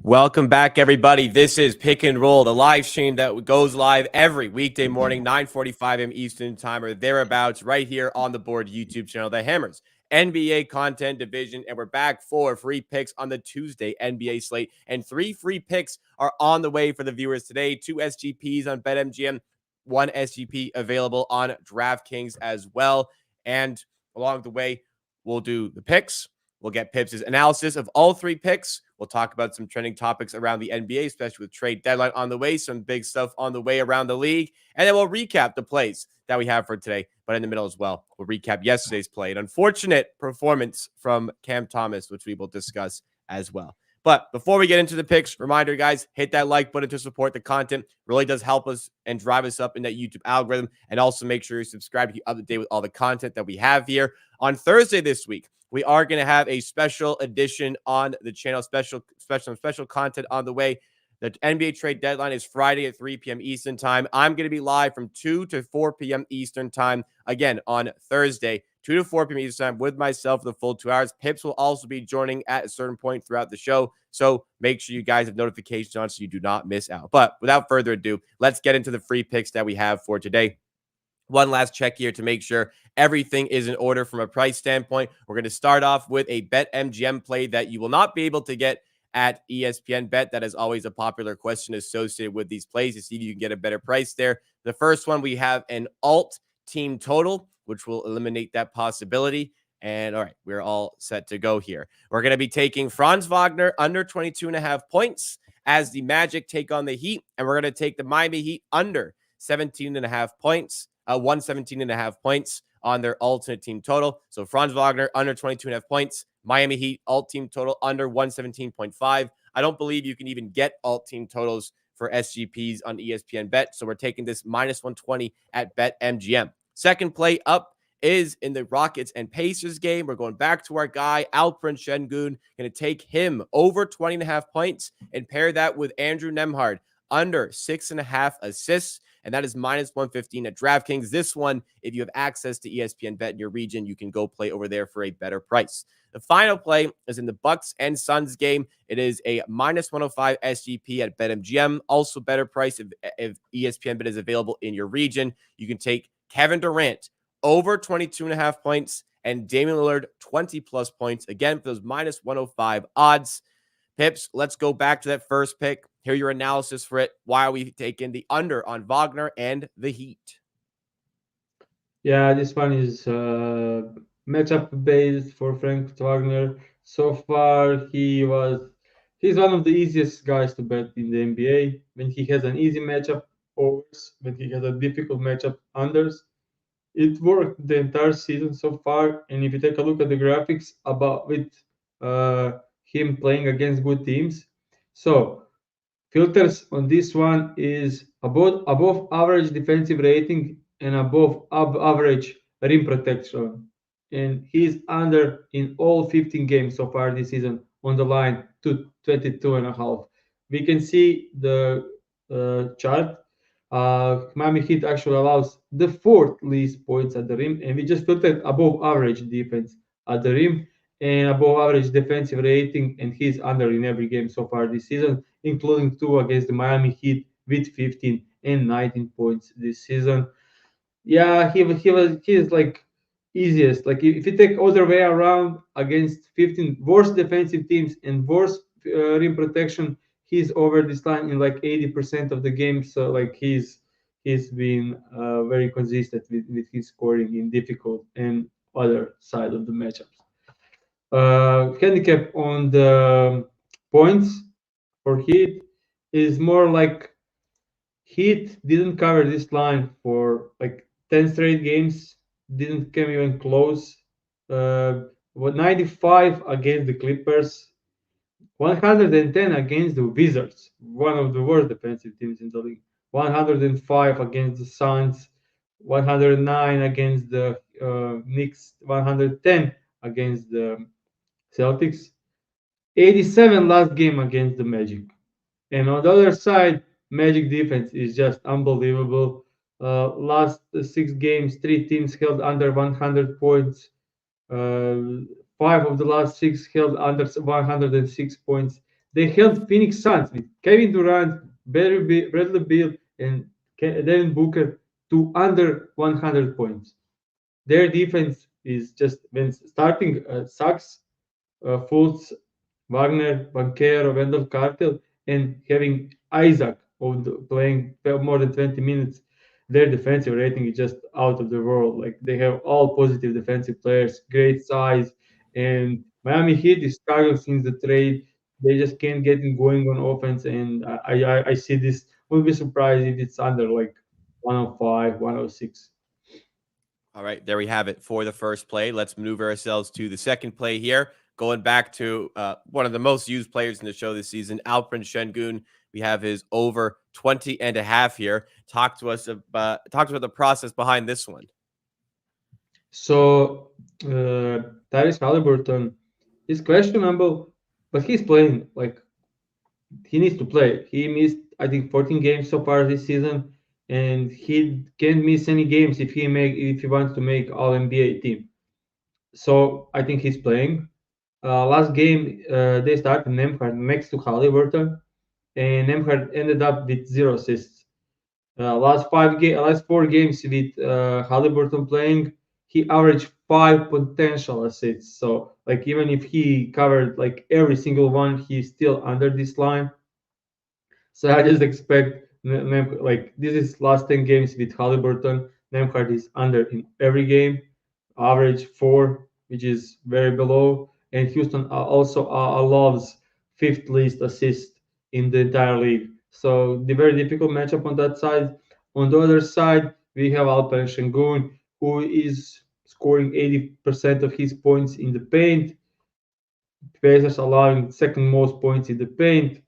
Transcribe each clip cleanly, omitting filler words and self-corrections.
Welcome back, everybody. This is Pick and Roll, the live stream that goes live every weekday morning, 9:45 a.m. Eastern time or thereabouts, right here on the Board YouTube channel that hammers NBA content division. And we're back for free picks on the Tuesday NBA slate. And 3 free picks are on the way for the viewers today. 2 SGPs on BetMGM, 1 SGP available on DraftKings as well. And along the way, we'll do the picks. We'll get Pips' analysis of all 3 picks. We'll talk about some trending topics around the NBA, especially with trade deadline on the way, some big stuff on the way around the league. And then we'll recap the plays that we have for today. But in the middle as well, we'll recap yesterday's play. An unfortunate performance from Cam Thomas, which we will discuss as well. But before we get into the picks, reminder, guys, hit that like button to support the content. Really does help us and drive us up in that YouTube algorithm. And also make sure you subscribe to keep up to date with all the content that we have here. On Thursday this week, we are going to have a special edition on the channel, special content on the way. The NBA trade deadline is Friday at 3 p.m. Eastern time. I'm going to be live from 2 to 4 p.m. Eastern time, again, on Thursday, 2 to 4 p.m. Eastern time with myself for the full 2 hours. Pips will also be joining at a certain point throughout the show, so make sure you guys have notifications on so you do not miss out. But without further ado, let's get into the free picks that we have for today. One last check here to make sure everything is in order from a price standpoint. We're going to start off with a BetMGM play that you will not be able to get at ESPN Bet. That is always a popular question associated with these plays to see if you can get a better price there. The first one, we have an alt team total, which will eliminate that possibility. And all right, we're all set to go here. We're going to be taking Franz Wagner under 22.5 points as the Magic take on the Heat. And we're going to take the Miami Heat under 17.5 points. 117.5 points on their alternate team total. So Franz Wagner under 22.5 points. Miami Heat alt team total under 117.5. I don't believe you can even get alt team totals for SGPs on ESPN Bet. So we're taking this minus 120 at BetMGM. Second play up is in the Rockets and Pacers game. We're going back to our guy, Alperen Şengün. Going to take him over 20.5 points and pair that with Andrew Nembhard under 6.5 assists. And that is minus 115 at DraftKings. This one, if you have access to ESPN Bet in your region, you can go play over there for a better price. The final play is in the Bucks and Suns game. It is a minus 105 SGP at BetMGM. Also better price if ESPN Bet is available in your region. You can take Kevin Durant over 22.5 points and Damian Lillard 20-plus points. Again, for those minus 105 odds. Pips, let's go back to that first pick. Hear your analysis for it. Why are we taking the under on Wagner and the Heat? Yeah, this one is matchup based for Frank Wagner. So far, he's one of the easiest guys to bet in the NBA. When he has an easy matchup overs, when he has a difficult matchup unders, it worked the entire season so far. And if you take a look at the graphics about with him playing against good teams, so filters on this one is above average defensive rating and above average rim protection. And he's under in all 15 games so far this season on the line to 22.5. We can see the chart. Miami Heat actually allows the 4th least points at the rim, and we just filtered above average defense at the rim and above average defensive rating, and he's under in every game so far this season, including 2 against the Miami Heat with 15 and 19 points this season. Yeah, he's like easiest. Like if you take other way around against 15 worst defensive teams and worst rim protection, he's over this line in like 80% of the games. So like he's been very consistent with his scoring in difficult and other side of the matchups. Handicap on the points for Heat is more like Heat didn't cover this line for like 10 straight games, didn't come even close. What 95 against the Clippers, 110 against the Wizards, one of the worst defensive teams in the league. 105 against the Suns, 109 against the Knicks, 110 against the Celtics, 87 last game against the Magic. And on the other side, Magic defense is just unbelievable. Last 6 games, 3 teams held under 100 points. 5 of the last 6 held under 106 points. They held Phoenix Suns with Kevin Durant, Bradley Beal, and Devin Booker to under 100 points. Their defense is just when starting sucks. Fultz, Wagner, Banquero, Wendell Cartel, and having Isaac playing more than 20 minutes, their defensive rating is just out of the world. Like they have all positive defensive players, great size, and Miami Heat is struggling since the trade. They just can't get it going on offense, and I see this. Wouldn't be surprised if it's under like 105, 106. All right, there we have it for the first play. Let's maneuver ourselves to the second play here. Going back to one of the most used players in the show this season, Alperen Şengün. We have his over 20 and a half here. Talk to us about the process behind this one. So Tyrese Halliburton is questionable, but he's playing. Like he needs to play. He missed, I think, 14 games so far this season, and he can't miss any games if he wants to make All NBA team. So I think he's playing. Last game they started Nemhard next to Halliburton, and Nemhard ended up with 0 assists. Last 4 games with Halliburton playing, he averaged 5 potential assists. So like even if he covered like every single one, he's still under this line. So I just expect like this is last 10 games with Halliburton. Nemhard is under in every game, average 4, which is very below. And Houston also allows fifth least assist in the entire league. So the very difficult matchup on that side. On the other side, we have Alperen Şengün, who is scoring 80% of his points in the paint. Pacers allowing second most points in the paint.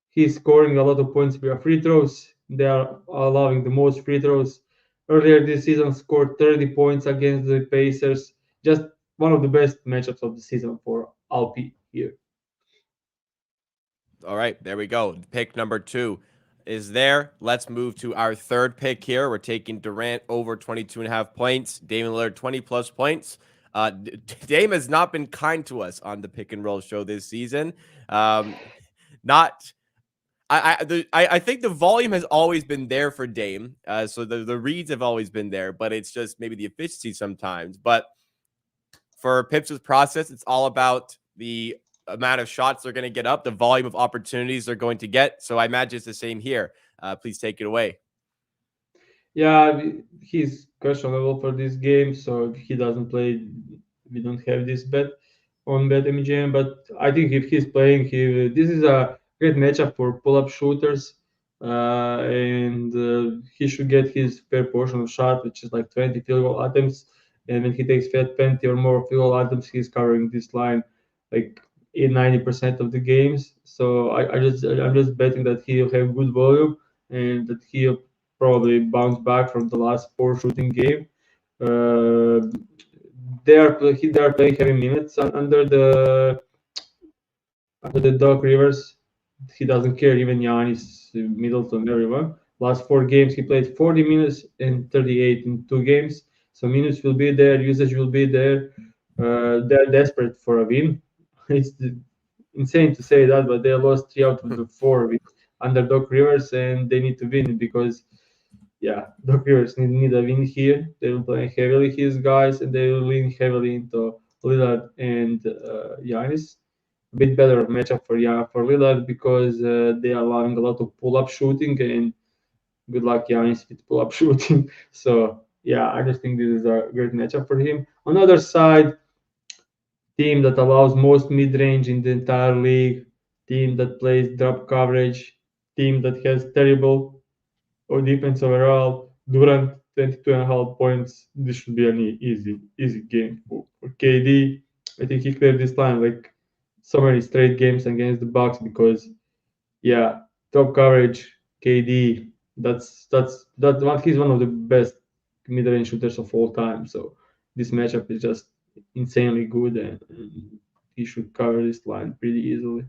He's scoring a lot of points via free throws. They are allowing the most free throws. Earlier this season, scored 30 points against the Pacers. Just one of the best matchups of the season for Alpi here. All right, there we go. Pick number 2 is there. Let's move to our third pick here. We're taking Durant over 22 and a half points. Damian Lillard 20 plus points. Dame has not been kind to us on the pick and roll show this season. Not I think the volume has always been there for Dame. So the reads have always been there, but it's just maybe the efficiency sometimes. But for Pips' process, it's all about the amount of shots they're going to get up, the volume of opportunities they're going to get. So I imagine it's the same here. Please take it away. Yeah, he's questionable for this game, so if he doesn't play, we don't have this bet on BetMGM. But I think if he's playing, this is a great matchup for pull-up shooters, and he should get his fair portion of shot, which is like 20 field goal attempts. And when he takes 20 or more field goal attempts, he's covering this line like 90% of the games. So I'm just betting that he'll have good volume and that he'll probably bounce back from the last poor shooting game. Uh, they are playing heavy minutes under the Doc Rivers. He doesn't care, even Giannis, Middleton, everyone. Last 4 games, he played 40 minutes and 38 in 2 games. So minutes will be there, usage will be there. They're desperate for a win. It's insane to say that, but they lost 3 out of the 4 with under Doc Rivers, and they need to win because yeah, Doc Rivers need a win here. They will play heavily his guys, and they will lean heavily into Lillard and Giannis. A bit better matchup for Lillard because they are allowing a lot of pull-up shooting, and good luck Giannis with pull-up shooting. So yeah, I just think this is a great matchup for him. On the other side, team that allows most mid-range in the entire league, team that plays drop coverage, team that has terrible or defense overall. Durant 22.5 points. This should be an easy game for KD. I think he cleared this line like so many straight games against the Bucks because yeah, top coverage KD. That's one. He's one of the best mid-range shooters of all time. So this matchup is just insanely good, and he should cover this line pretty easily.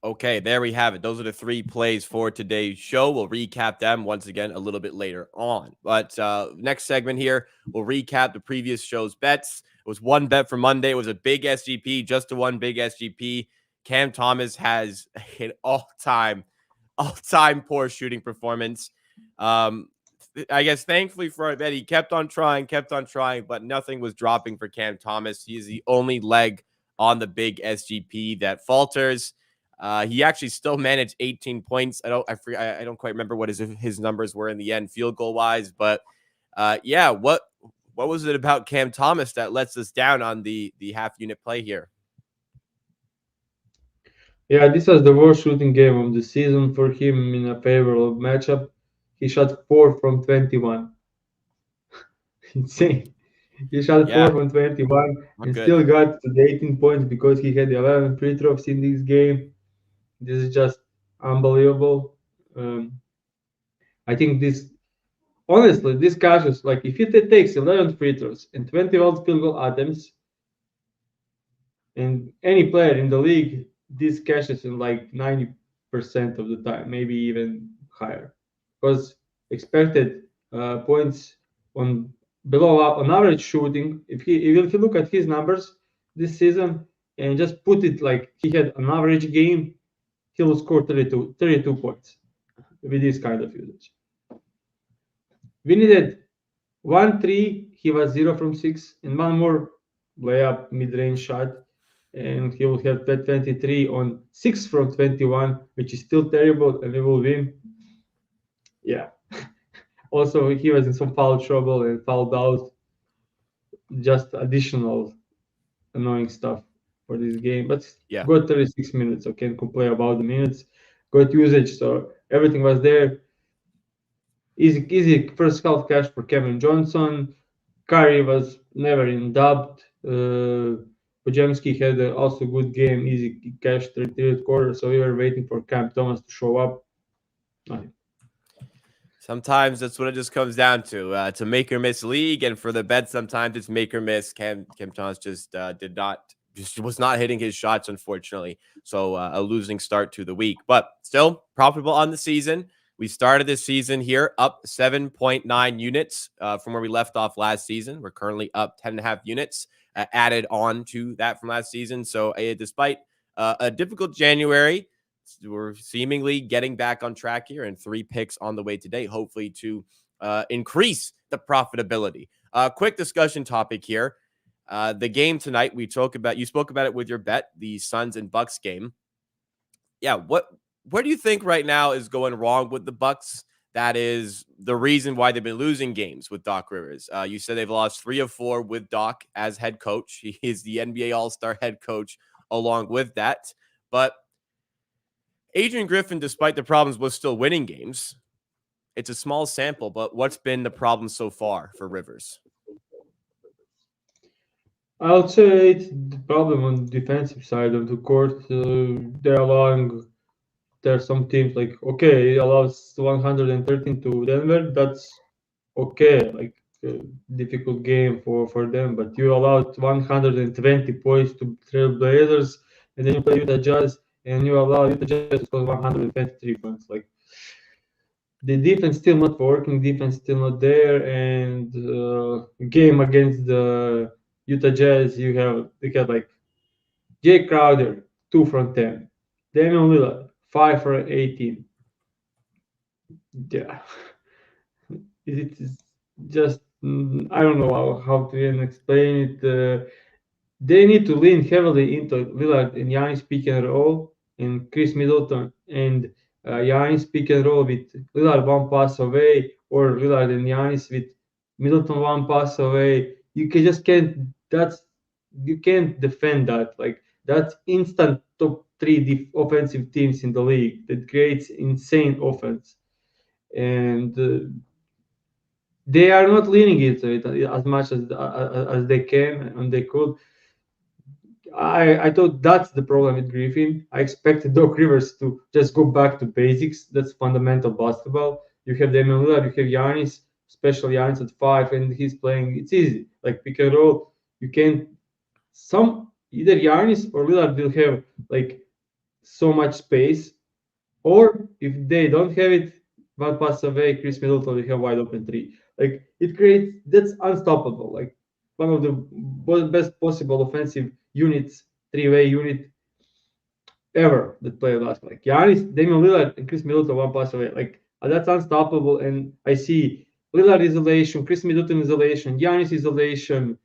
Okay, there we have it. Those are the 3 plays for today's show. We'll recap them once again a little bit later on. But next segment here, we'll recap the previous show's bets. It was one bet for Monday. It was a big SGP, just the one big SGP. Cam Thomas has an all time poor shooting performance. Um, I guess thankfully for our bet, he kept on trying, but nothing was dropping for Cam Thomas. He is the only leg on the big SGP that falters. He actually still managed 18 points. I don't quite remember what his numbers were in the end, field goal wise, but yeah, what was it about Cam Thomas that lets us down on the half unit play here? Yeah, this was the worst shooting game of the season for him in a favorable matchup. He shot 4 from 21. Insane. He shot 4 Yeah, from 21 not and still good. got to the 18 points because he had 11 free throws in this game. This is just unbelievable. I think this, honestly, this catches, like, if he takes 11 free throws and 21 field goal attempts, and any player in the league, this catches in like 90% of the time, maybe even higher. Because expected points on below on average shooting, if you look at his numbers this season and just put it like he had an average game, he will score 32 points with this kind of usage. We needed 1 3, he was 0 from 6, and one more layup mid range shot, and he will have that 23 on 6 from 21, which is still terrible, and we will win. Yeah. Also, he was in some foul trouble and fouled out. Just additional annoying stuff for this game, but Yeah. got 36 minutes. I can't complain about the minutes. Got usage, so everything was there. Easy first half cash for Kevin Johnson. Curry was never in doubt. Pojemski had also good game, easy cash third quarter. So we were waiting for Cam Thomas to show up. Nothing. Sometimes that's what it just comes down to make or miss league, and for the bet, sometimes it's make or miss. Cam Thomas just just was not hitting his shots, unfortunately. So a losing start to the week, but still profitable on the season. We started this season here up 7.9 units from where we left off last season. We're currently up 10.5 units added on to that from last season. So despite a difficult January, we're seemingly getting back on track here, and 3 picks on the way today, hopefully to increase the profitability. Quick discussion topic here. The game tonight, you spoke about it with your bet, the Suns and Bucks game. Yeah, where do you think right now is going wrong with the Bucks? That is the reason why they've been losing games with Doc Rivers. You said they've lost 3 of 4 with Doc as head coach. He is the NBA All-Star head coach along with that. But Adrian Griffin, despite the problems, was still winning games. It's a small sample, but what's been the problem so far for Rivers? I would say it's the problem on the defensive side of the court. They're allowing there are some teams like okay, it allows 113 to Denver. That's okay, like difficult game for them. But you allowed 120 points to Trailblazers, and then you play Utah Jazz, and you allow Utah Jazz to score 123 points. Like the defense still not working, defense still not there, and game against the Utah Jazz, you have like Jay Crowder 2 from 10, Damian Lillard 5 for 18. Yeah, it is just I don't know how to even explain it. They need to lean heavily into Lillard and Giannis pick and roll, and Chris Middleton and Giannis pick and roll with Lillard one pass away, or Lillard and Giannis with Middleton one pass away. You can just can't. That's you can't defend that. Like that's instant top three offensive teams in the league that creates insane offense, and they are not leaning into it as much as they can and they could. I thought that's the problem with Griffin. I expected Doc Rivers to just go back to basics. That's fundamental basketball. You have Damian Lillard, you have Giannis, special Giannis at 5, and he's playing. It's easy, like pick and roll. You can some either Giannis or Lillard will have like so much space, or if they don't have it, one pass away, Chris Middleton will have wide open three. Like it creates that's unstoppable. Like one of the best possible offensive units, three-way unit. ever that play basketball. Like Giannis, Damian Lillard, and Chris Middleton one pass away. Like that's unstoppable. And I see Lillard isolation, Chris Middleton isolation, Giannis isolation.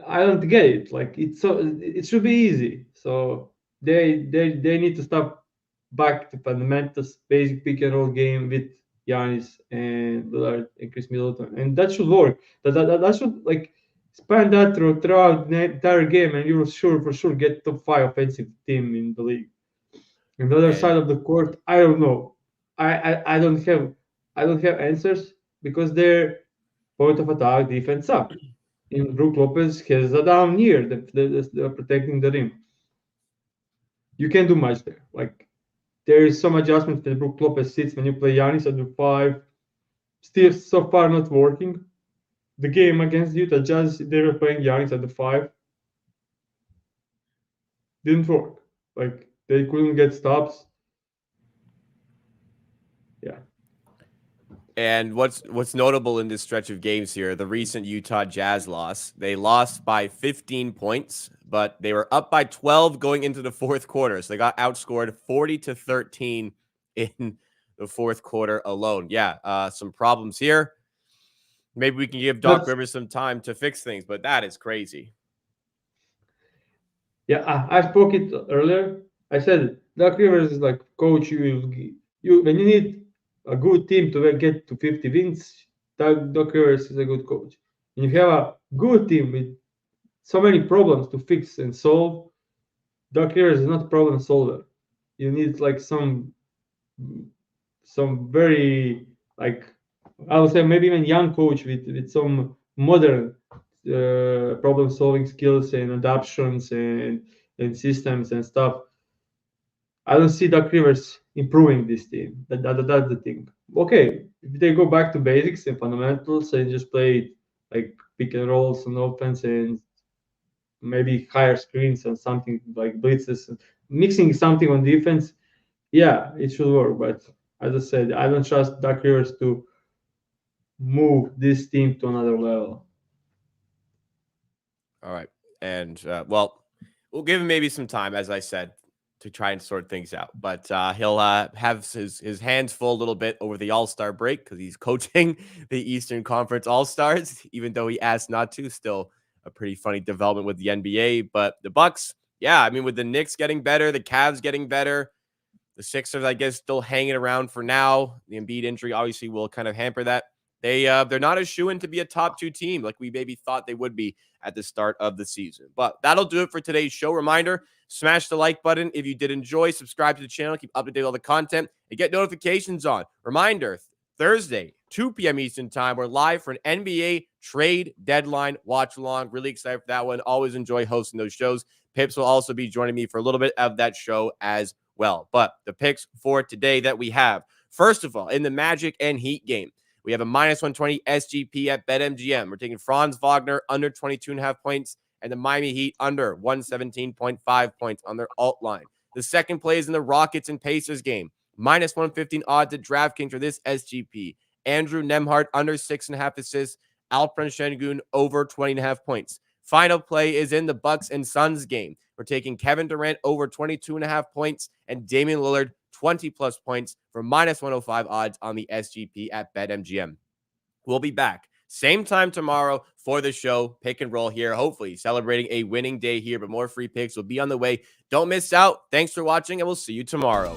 I don't get it. Like it should be easy. So they need to stop back to fundamentals, basic pick and roll game with Giannis and Lillard and Chris Middleton, and that should work. That should like span that throughout the entire game, and you will for sure get top 5 offensive team in the league. And the other side And of the court, I don't know. I don't have answers because their point of attack defense up. And Brook Lopez has a down year. They're protecting the rim. You can't do much there. Like there is some adjustment that Brook Lopez sits when you play Giannis at the 5. Still so far not working. The game against Utah Jazz, they were playing Giannis at the 5. Didn't work. Like they couldn't get stops. Yeah. And what's notable in this stretch of games here, the recent Utah Jazz loss, they lost by 15 points, but they were up by 12 going into the fourth quarter. So they got outscored 40-13 in the fourth quarter alone. Yeah, some problems here. Maybe we can give Doc Rivers some time to fix things, but that is crazy. Yeah, I spoke it earlier. I said Doc Rivers is like coach. You when you need a good team to get to 50 wins, Doc Rivers is a good coach. And if you have a good team with so many problems to fix and solve, Doc Rivers is not a problem solver. You need like some very like I would say maybe even young coach with some modern problem solving skills and adaptations and systems and stuff. I don't see Doc Rivers improving this team. That's the thing. Okay, if they go back to basics and fundamentals and just play like pick and rolls on offense and maybe higher screens and something like blitzes, mixing something on defense, yeah, it should work. But as I said, I don't trust Doc Rivers to move this team to another level. All right. And, well, we'll give him maybe some time, as I said, to try and sort things out. But he'll have his hands full a little bit over the All-Star break because he's coaching the Eastern Conference All-Stars, even though he asked not to. Still a pretty funny development with the NBA. But the Bucks, yeah, I mean, with the Knicks getting better, the Cavs getting better, the Sixers, I guess, still hanging around for now. The Embiid injury obviously will kind of hamper that. They're not a shoo-in to be a top 2 team like we maybe thought they would be at the start of the season. But that'll do it for today's show. Reminder, smash the like button if you did enjoy. Subscribe to the channel. Keep up to date with all the content and get notifications on. Reminder, Thursday, 2 p.m. Eastern time, we're live for an NBA trade deadline watch along. Really excited for that one. Always enjoy hosting those shows. Pips will also be joining me for a little bit of that show as well. But the picks for today that we have, first of all, in the Magic and Heat game, we have a minus 120 SGP at BetMGM. We're taking Franz Wagner under 22.5 points and the Miami Heat under 117.5 points on their alt line. The second play is in the Rockets and Pacers game. Minus 115 odds at DraftKings for this SGP. Andrew Nembhard under 6.5 assists. Alperen Şengün over 20.5 points. Final play is in the Bucks and Suns game. We're taking Kevin Durant over 22.5 points and Damian Lillard 20-plus points for minus 105 odds on the SGP at BetMGM. We'll be back same time tomorrow for the show, pick and roll here, hopefully celebrating a winning day here, but more free picks will be on the way. Don't miss out. Thanks for watching, and we'll see you tomorrow.